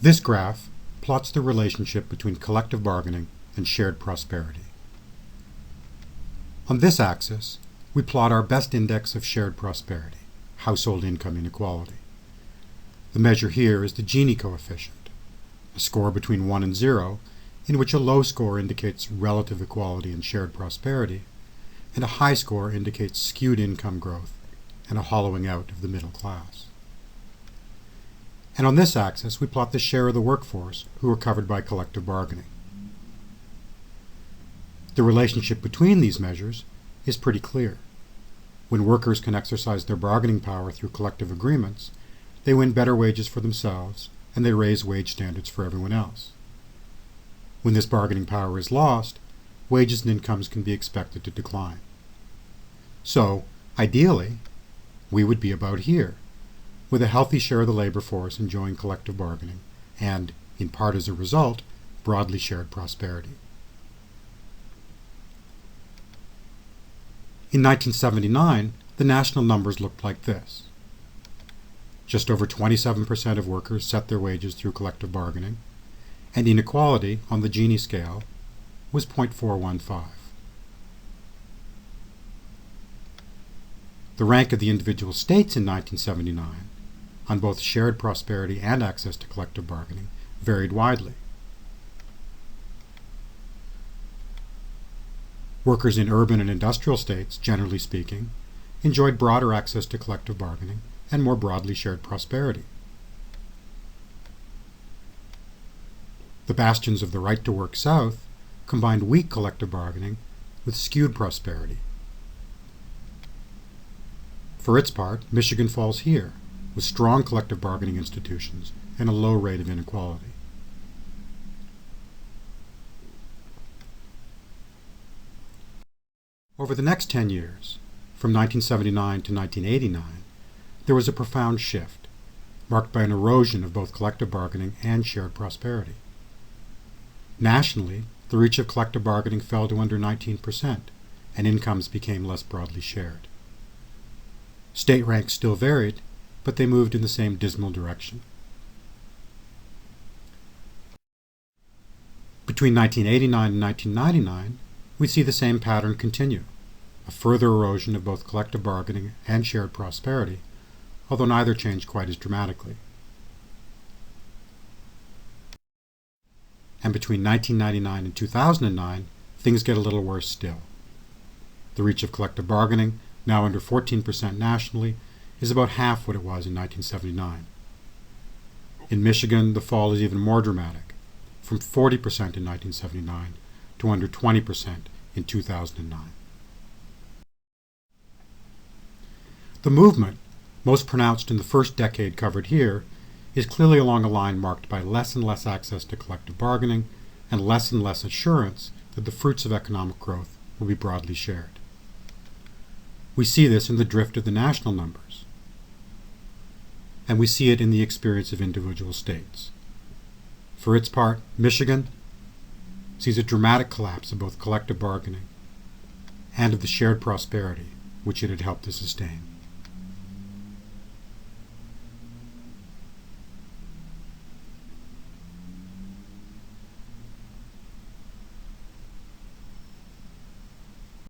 This graph plots the relationship between collective bargaining and shared prosperity. On this axis, we plot our best index of shared prosperity, household income inequality. The measure here is the Gini coefficient, a score between 1 and 0, in which a low score indicates relative equality and shared prosperity, and a high score indicates skewed income growth and a hollowing out of the middle class. And on this axis, we plot the share of the workforce who are covered by collective bargaining. The relationship between these measures is pretty clear. When workers can exercise their bargaining power through collective agreements, they win better wages for themselves, and they raise wage standards for everyone else. When this bargaining power is lost, wages and incomes can be expected to decline. So, ideally, we would be about here, with a healthy share of the labor force enjoying collective bargaining, and, in part as a result, broadly shared prosperity. In 1979, the national numbers looked like this. Just over 27% of workers set their wages through collective bargaining, and inequality on the Gini scale was 0.415. The rank of the individual states in 1979, on both shared prosperity and access to collective bargaining, varied widely. Workers in urban and industrial states, generally speaking, enjoyed broader access to collective bargaining and more broadly shared prosperity. The bastions of the right-to-work South combined weak collective bargaining with skewed prosperity. For its part, Michigan falls here, with strong collective bargaining institutions and a low rate of inequality. Over the next 10 years, from 1979 to 1989, there was a profound shift, marked by an erosion of both collective bargaining and shared prosperity. Nationally, the reach of collective bargaining fell to under 19%, and incomes became less broadly shared. State ranks still varied, but they moved in the same dismal direction. Between 1989 and 1999, we see the same pattern continue, a further erosion of both collective bargaining and shared prosperity, although neither changed quite as dramatically. And between 1999 and 2009, things get a little worse still. The reach of collective bargaining, now under 14% nationally, is about half what it was in 1979. In Michigan, the fall is even more dramatic, from 40% in 1979 to under 20% in 2009. The movement, most pronounced in the first decade covered here, is clearly along a line marked by less and less access to collective bargaining and less assurance that the fruits of economic growth will be broadly shared. We see this in the drift of the national numbers, and we see it in the experience of individual states. For its part, Michigan sees a dramatic collapse of both collective bargaining and of the shared prosperity which it had helped to sustain.